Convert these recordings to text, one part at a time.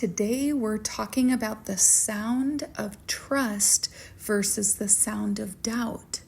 Today we're talking about the sound of trust versus the sound of doubt.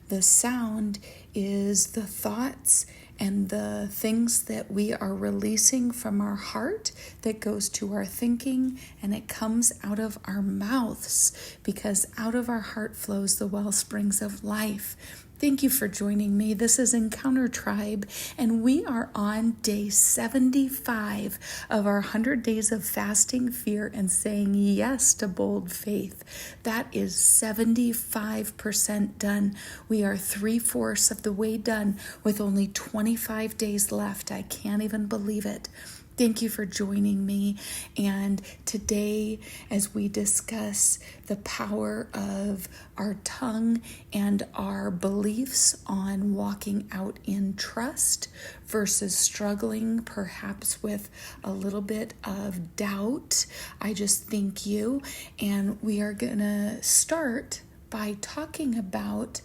The sound is the thoughts and the things that we are releasing from our heart that goes to our thinking, and it comes out of our mouths because out of our heart flows the well springs of life. Thank you for joining me. This is Encounter Tribe, and we are on day 75 of our 100 days of fasting, fear, and saying yes to bold faith. That is 75% done. We are 3/4 of the way done with only 25 days left. I can't even believe it. Thank you for joining me. And today, as we discuss the power of our tongue and our beliefs on walking out in trust versus struggling perhaps with a little bit of doubt, I just thank you. And we are going to start by talking about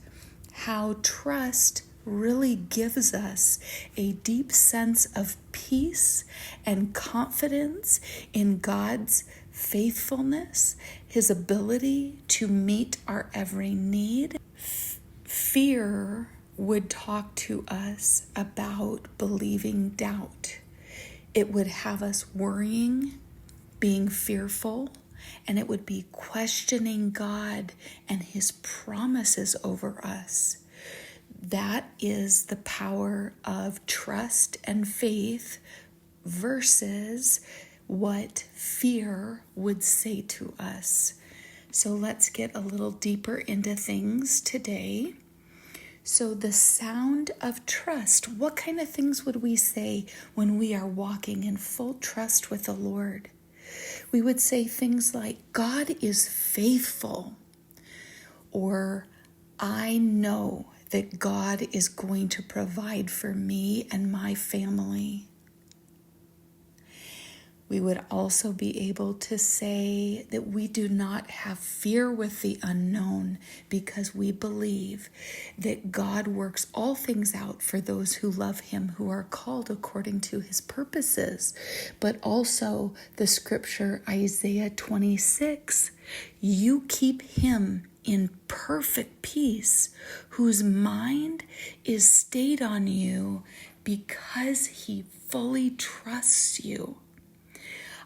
how trust really gives us a deep sense of peace and confidence in God's faithfulness, His ability to meet our every need. Fear would talk to us about believing doubt. It would have us worrying, being fearful, and it would be questioning God and His promises over us. That is the power of trust and faith versus what fear would say to us. So let's get a little deeper into things today. So the sound of trust, what kind of things would we say when we are walking in full trust with the Lord? We would say things like, God is faithful, or I know that God is going to provide for me and my family. We would also be able to say that we do not have fear with the unknown because we believe that God works all things out for those who love Him, who are called according to His purposes. But also the scripture, Isaiah 26, you keep him in perfect peace, whose mind is stayed on you because he fully trusts you.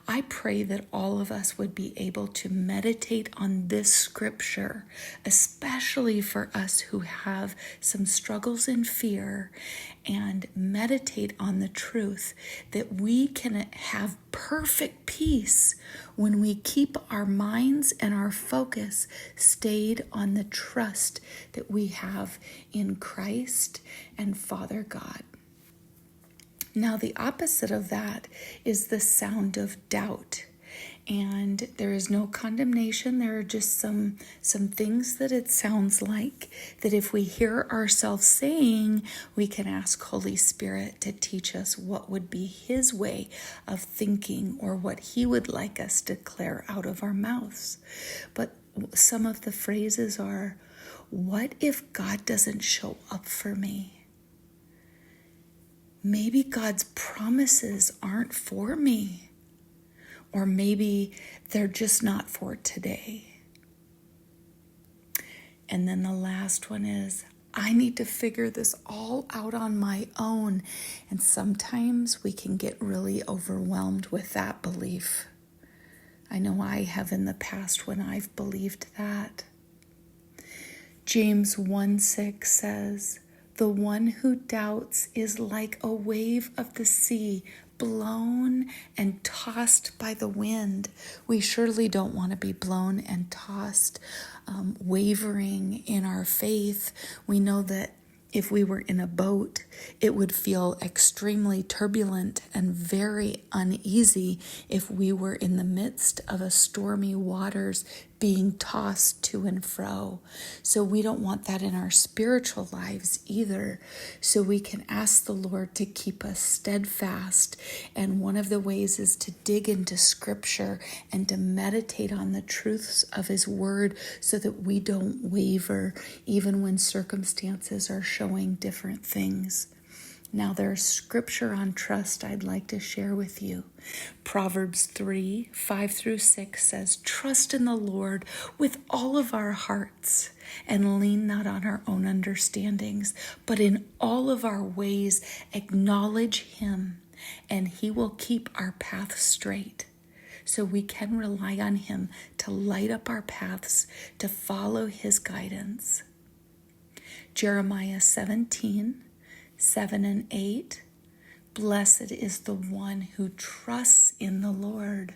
I pray that all of us would be able to meditate on this scripture, especially for us who have some struggles in fear, and meditate on the truth that we can have perfect peace when we keep our minds and our focus stayed on the trust that we have in Christ and Father God. Now, the opposite of that is the sound of doubt. And there is no condemnation. There are just some things that it sounds like that if we hear ourselves saying, we can ask Holy Spirit to teach us what would be His way of thinking or what He would like us to declare out of our mouths. But some of the phrases are, what if God doesn't show up for me? Maybe God's promises aren't for me, or maybe they're just not for today. And then the last one is, I need to figure this all out on my own. And sometimes we can get really overwhelmed with that belief. I know I have in the past when I've believed that. James 1:6 says, the one who doubts is like a wave of the sea, blown and tossed by the wind. We surely don't want to be blown and tossed, wavering in our faith. We know that if we were in a boat, it would feel extremely turbulent and very uneasy if we were in the midst of a stormy waters being tossed to and fro. So we don't want that in our spiritual lives either. So we can ask the Lord to keep us steadfast. And one of the ways is to dig into Scripture and to meditate on the truths of His Word so that we don't waver even when circumstances are showing different things. Now there's scripture on trust I'd like to share with you. Proverbs 3:5-6 says, "Trust in the Lord with all of our hearts and lean not on our own understandings, but in all of our ways acknowledge Him, and He will keep our path straight." So we can rely on Him to light up our paths, to follow His guidance. Jeremiah 17:7-8, "Blessed is the one who trusts in the Lord.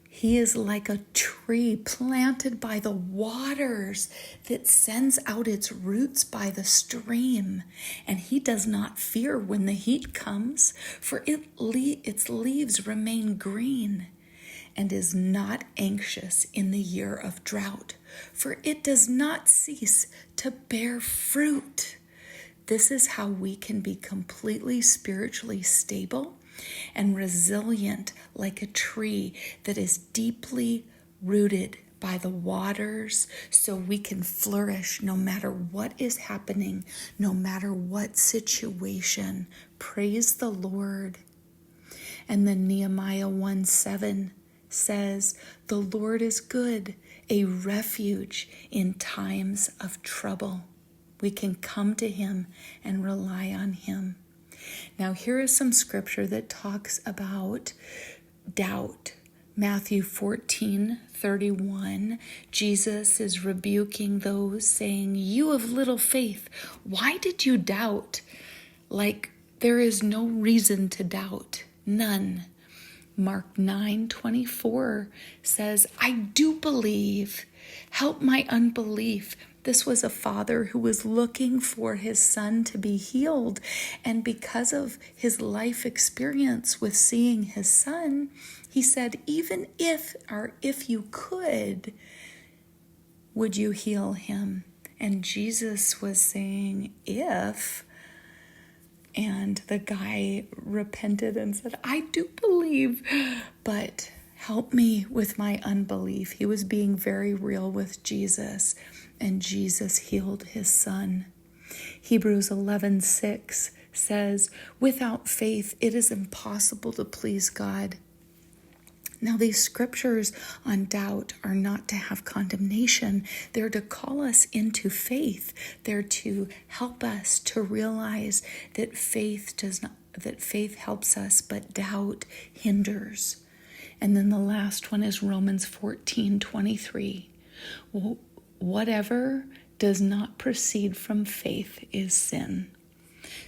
He is like a tree planted by the waters that sends out its roots by the stream, and he does not fear when the heat comes, for its leaves remain green, and is not anxious in the year of drought, for it does not cease to bear fruit." This is how we can be completely spiritually stable and resilient, like a tree that is deeply rooted by the waters, so we can flourish no matter what is happening, no matter what situation. Praise the Lord. And then Nehemiah 1:7 says, "The Lord is good, a refuge in times of trouble." We can come to Him and rely on Him. Now, here is some scripture that talks about doubt. Matthew 14:31, Jesus is rebuking those, saying, "You of little faith, why did you doubt?" Like, there is no reason to doubt. None. Mark 9:24 says, "I do believe. Help my unbelief." This was a father who was looking for his son to be healed. And because of his life experience with seeing his son, he said, "Even if you could, would you heal him?" And Jesus was saying, "If." And the guy repented and said, "I do believe, but help me with my unbelief." He was being very real with Jesus, and Jesus healed his son. Hebrews 11:6 says, "Without faith, it is impossible to please God." Now, these scriptures on doubt are not to have condemnation. They're to call us into faith. They're to help us to realize that faith helps us, but doubt hinders. And then the last one is Romans 14:23. "Whatever does not proceed from faith is sin."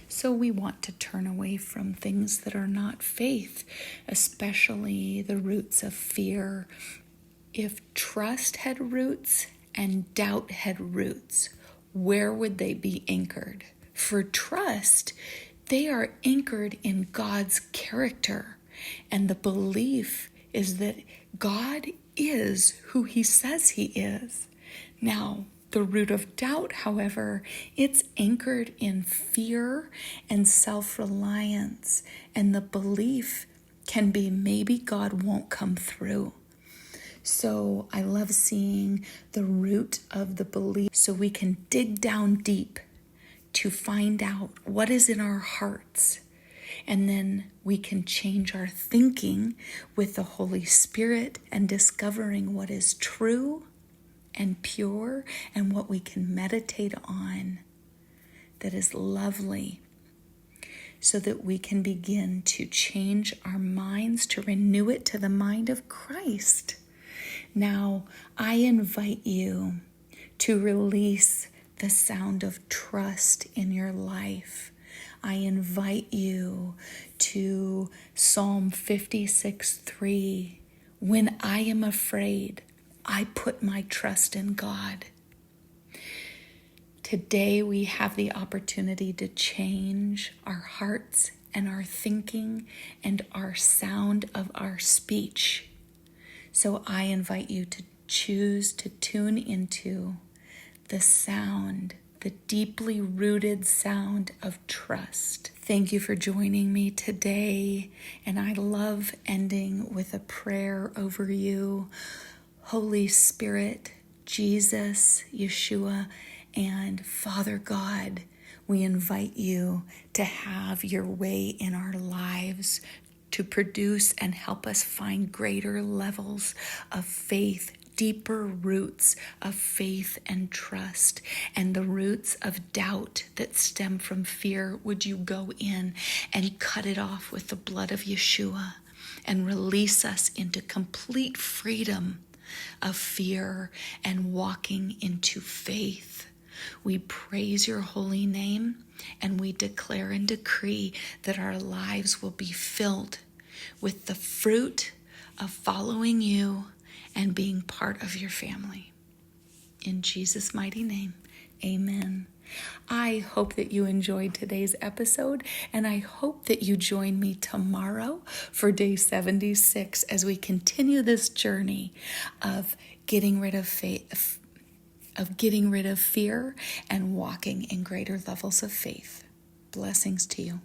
So we want to turn away from things that are not faith, especially the roots of fear. If trust had roots and doubt had roots, where would they be anchored? For trust, they are anchored in God's character, and the belief is that God is who He says He is. Now, the root of doubt, however, it's anchored in fear and self-reliance, and the belief can be maybe God won't come through. So I love seeing the root of the belief so we can dig down deep to find out what is in our hearts. And then we can change our thinking with the Holy Spirit and discovering what is true and pure, and what we can meditate on that is lovely, so that we can begin to change our minds, to renew it to the mind of Christ. Now, I invite you to release the sound of trust in your life. I invite you to Psalm 56:3. "When I am afraid, I put my trust in God." Today we have the opportunity to change our hearts and our thinking and our sound of our speech. So I invite you to choose to tune into the sound, the deeply rooted sound of trust. Thank you for joining me today, and I love ending with a prayer over you. Holy Spirit, Jesus, Yeshua, and Father God, We invite you to have your way in our lives, to produce and help us find greater levels of faith, deeper roots of faith and trust, and the roots of doubt that stem from fear. Would you go in and cut it off with the blood of Yeshua and release us into complete freedom of fear and walking into faith? We praise your holy name, and we declare and decree that our lives will be filled with the fruit of following you and being part of your family. In Jesus' mighty name, amen. I hope that you enjoyed today's episode, and I hope that you join me tomorrow for day 76 as we continue this journey of getting rid of fear and walking in greater levels of faith. Blessings to you.